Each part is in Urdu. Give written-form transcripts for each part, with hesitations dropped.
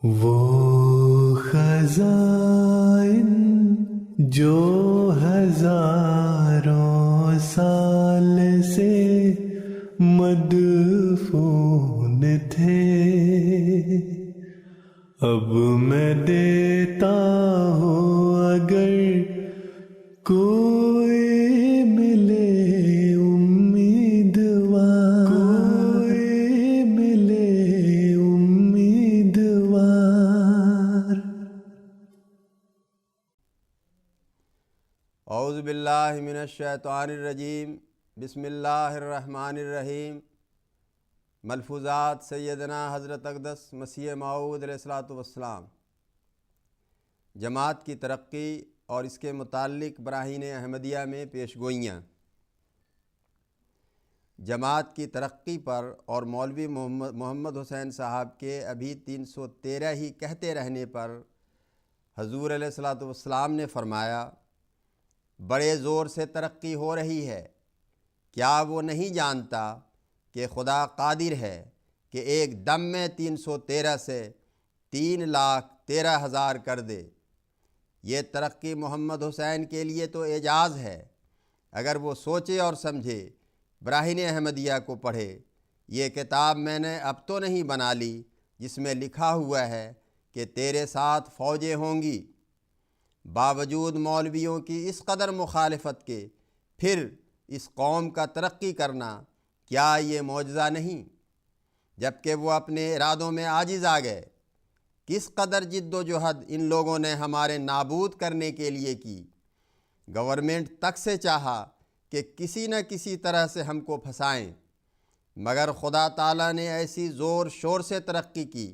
وہ خزائن جو ہزاروں سال سے مدفون تھے، اب میں دیتا ہوں اگر کوئی ملے امیدوار، کوئی ملے امیدوار۔ اعوذ باللہ من الشیطان الرجیم، بسم اللہ الرحمن الرحیم۔ ملفوظات سیدنا حضرت اقدس مسیح موعود علیہ الصلوۃ والسلام۔ جماعت کی ترقی اور اس کے متعلق براہین احمدیہ میں پیش گوئیاں۔ جماعت کی ترقی پر اور مولوی محمد حسین صاحب کے ابھی 313 ہی کہتے رہنے پر حضور علیہ الصلوۃ والسلام نے فرمایا، بڑے زور سے ترقی ہو رہی ہے، کیا وہ نہیں جانتا کہ خدا قادر ہے کہ ایک دم میں 313 سے 3,13,000 کر دے۔ یہ ترقی محمد حسین کے لیے تو اعجاز ہے، اگر وہ سوچے اور سمجھے، براہین احمدیہ کو پڑھے۔ یہ کتاب میں نے اب تو نہیں بنا لی جس میں لکھا ہوا ہے کہ تیرے ساتھ فوجیں ہوں گی۔ باوجود مولویوں کی اس قدر مخالفت کے پھر اس قوم کا ترقی کرنا، کیا یہ معجزہ نہیں؟ جبکہ وہ اپنے ارادوں میں عاجز آ گئے۔ کس قدر جد و جہد ان لوگوں نے ہمارے نابود کرنے کے لیے کی۔ گورنمنٹ تک سے چاہا کہ کسی نہ کسی طرح سے ہم کو پھنسائیں، مگر خدا تعالیٰ نے ایسی زور شور سے ترقی کی،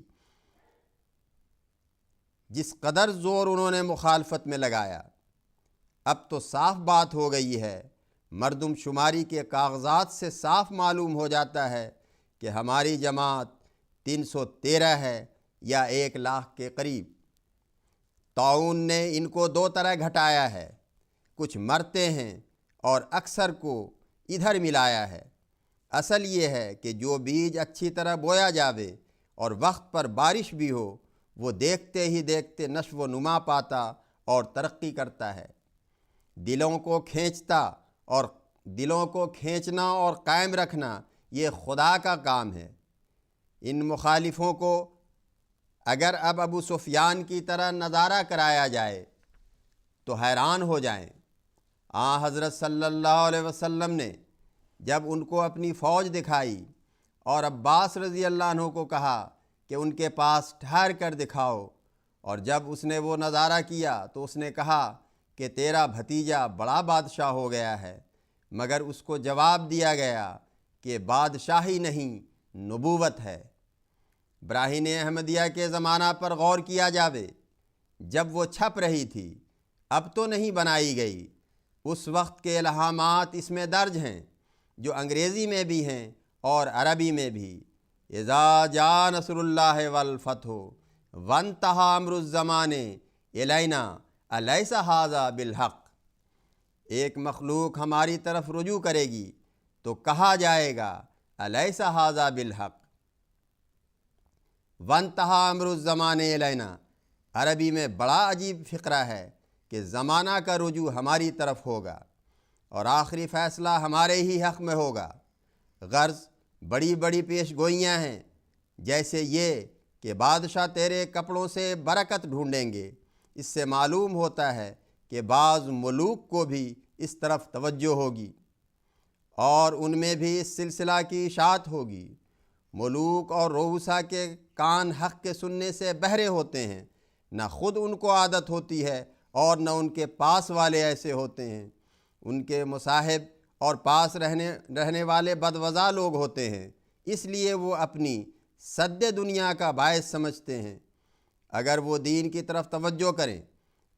جس قدر زور انہوں نے مخالفت میں لگایا۔ اب تو صاف بات ہو گئی ہے، مردم شماری کے کاغذات سے صاف معلوم ہو جاتا ہے کہ ہماری جماعت 313 ہے یا 1,00,000 کے قریب۔ طاعون نے ان کو دو طرح گھٹایا ہے، کچھ مرتے ہیں اور اکثر کو ادھر ملایا ہے۔ اصل یہ ہے کہ جو بیج اچھی طرح بویا جاوے اور وقت پر بارش بھی ہو، وہ دیکھتے ہی دیکھتے نشو و نما پاتا اور ترقی کرتا ہے۔ دلوں کو کھینچنا اور قائم رکھنا یہ خدا کا کام ہے۔ ان مخالفوں کو اگر اب ابو سفیان کی طرح نظارہ کرایا جائے تو حیران ہو جائیں۔ حضرت صلی اللہ علیہ وسلم نے جب ان کو اپنی فوج دکھائی اور عباس رضی اللہ عنہ کو کہا کہ ان کے پاس ٹھہر کر دکھاؤ، اور جب اس نے وہ نظارہ کیا تو اس نے کہا کہ تیرا بھتیجا بڑا بادشاہ ہو گیا ہے، مگر اس کو جواب دیا گیا کہ بادشاہی نہیں، نبوت ہے۔ براہین احمدیہ کے زمانہ پر غور کیا جاوے، جب وہ چھپ رہی تھی، اب تو نہیں بنائی گئی، اس وقت کے الہامات اس میں درج ہیں، جو انگریزی میں بھی ہیں اور عربی میں بھی۔ اذا جاء نصر اللہ والفتح وانتہی امر الزمان الینا الیس ھذا بالحق۔ ایک مخلوق ہماری طرف رجوع کرے گی تو کہا جائے گا الیس ھذا بالحق۔ وانتہی امر الزمان الینا، عربی میں بڑا عجیب فقرہ ہے کہ زمانہ کا رجوع ہماری طرف ہوگا اور آخری فیصلہ ہمارے ہی حق میں ہوگا۔ غرض بڑی بڑی پیش گوئیاں ہیں، جیسے یہ کہ بادشاہ تیرے کپڑوں سے برکت ڈھونڈیں گے۔ اس سے معلوم ہوتا ہے کہ بعض ملوک کو بھی اس طرف توجہ ہوگی اور ان میں بھی اس سلسلہ کی اشاعت ہوگی۔ ملوک اور رؤسا کے کان حق کے سننے سے بہرے ہوتے ہیں، نہ خود ان کو عادت ہوتی ہے اور نہ ان کے پاس والے ایسے ہوتے ہیں۔ ان کے مصاحب اور پاس رہنے والے بدوضع لوگ ہوتے ہیں، اس لیے وہ اپنی سد دنیا کا باعث سمجھتے ہیں۔ اگر وہ دین کی طرف توجہ کریں،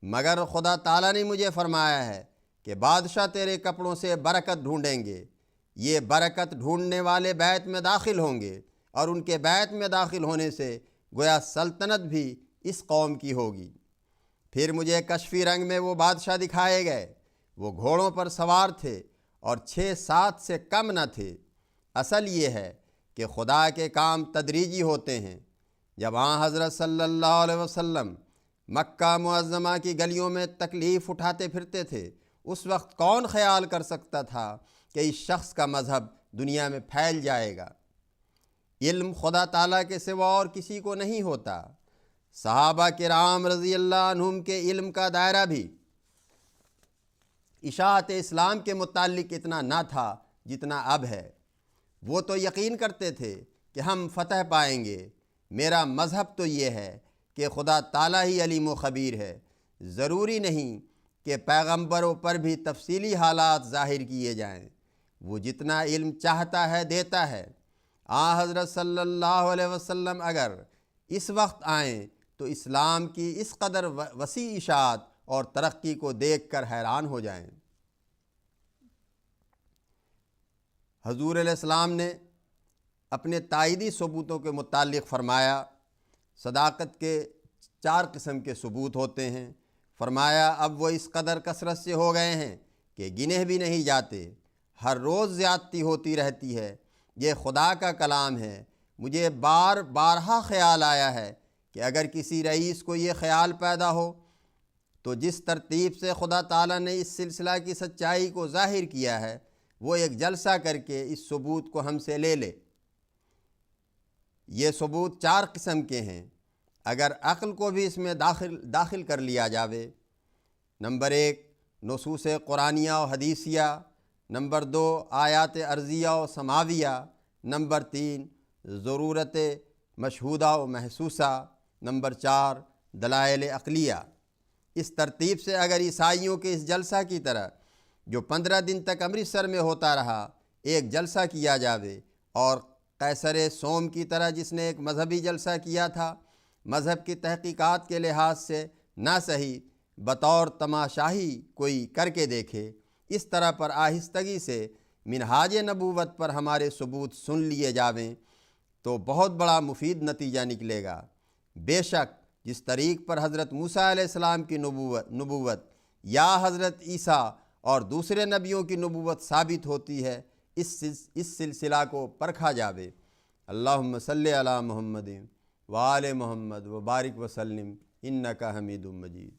مگر خدا تعالیٰ نے مجھے فرمایا ہے کہ بادشاہ تیرے کپڑوں سے برکت ڈھونڈیں گے، یہ برکت ڈھونڈنے والے بیت میں داخل ہوں گے، اور ان کے بیت میں داخل ہونے سے گویا سلطنت بھی اس قوم کی ہوگی۔ پھر مجھے کشفی رنگ میں وہ بادشاہ دکھائے گئے، وہ گھوڑوں پر سوار تھے اور 6-7 سے کم نہ تھے۔ اصل یہ ہے کہ خدا کے کام تدریجی ہوتے ہیں، جب حضرت صلی اللہ علیہ وسلم مکہ معظمہ کی گلیوں میں تکلیف اٹھاتے پھرتے تھے، اس وقت کون خیال کر سکتا تھا کہ اس شخص کا مذہب دنیا میں پھیل جائے گا؟ علم خدا تعالیٰ کے سوا اور کسی کو نہیں ہوتا۔ صحابہ کرام رضی اللہ عنہم کے علم کا دائرہ بھی اشاعت اسلام کے متعلق اتنا نہ تھا جتنا اب ہے۔ وہ تو یقین کرتے تھے کہ ہم فتح پائیں گے۔ میرا مذہب تو یہ ہے کہ خدا تعالیٰ ہی علیم و خبیر ہے، ضروری نہیں کہ پیغمبروں پر بھی تفصیلی حالات ظاہر کیے جائیں، وہ جتنا علم چاہتا ہے دیتا ہے۔ حضرت صلی اللہ علیہ وسلم اگر اس وقت آئیں تو اسلام کی اس قدر وسیع اشاعت اور ترقی کو دیکھ کر حیران ہو جائیں۔ حضور علیہ السلام نے اپنے تائیدی ثبوتوں کے متعلق فرمایا، صداقت کے 4 قسم کے ثبوت ہوتے ہیں۔ فرمایا اب وہ اس قدر کثرت سے ہو گئے ہیں کہ گنے بھی نہیں جاتے، ہر روز زیادتی ہوتی رہتی ہے۔ یہ خدا کا کلام ہے۔ مجھے بارہا خیال آیا ہے کہ اگر کسی رئیس کو یہ خیال پیدا ہو تو جس ترتیب سے خدا تعالیٰ نے اس سلسلہ کی سچائی کو ظاہر کیا ہے، وہ ایک جلسہ کر کے اس ثبوت کو ہم سے لے لے۔ یہ ثبوت 4 قسم کے ہیں، اگر عقل کو بھی اس میں داخل کر لیا جاوے۔ نمبر 1 نصوص قرآنیہ و حدیثیہ، نمبر 2 آیات ارضیہ و سماویہ، نمبر 3 ضرورت مشہودہ و محسوسہ، نمبر 4 دلائل عقلیہ۔ اس ترتیب سے اگر عیسائیوں کے اس جلسہ کی طرح جو 15 دن تک امرتسر میں ہوتا رہا ایک جلسہ کیا جاوے، اور قیصر سوم کی طرح جس نے ایک مذہبی جلسہ کیا تھا، مذہب کی تحقیقات کے لحاظ سے نہ صحیح بطور تماشائی کوئی کر کے دیکھے، اس طرح پر آہستگی سے منہاج نبوت پر ہمارے ثبوت سن لیے جاویں تو بہت بڑا مفید نتیجہ نکلے گا۔ بے شک جس طریق پر حضرت موسیٰ علیہ السلام کی نبوت یا حضرت عیسیٰ اور دوسرے نبیوں کی نبوت ثابت ہوتی ہے، اس سلسلہ کو پرکھا جاوے۔ اللہم صلی علی محمد وآل محمد وبارک وسلم انکا حمید مجید۔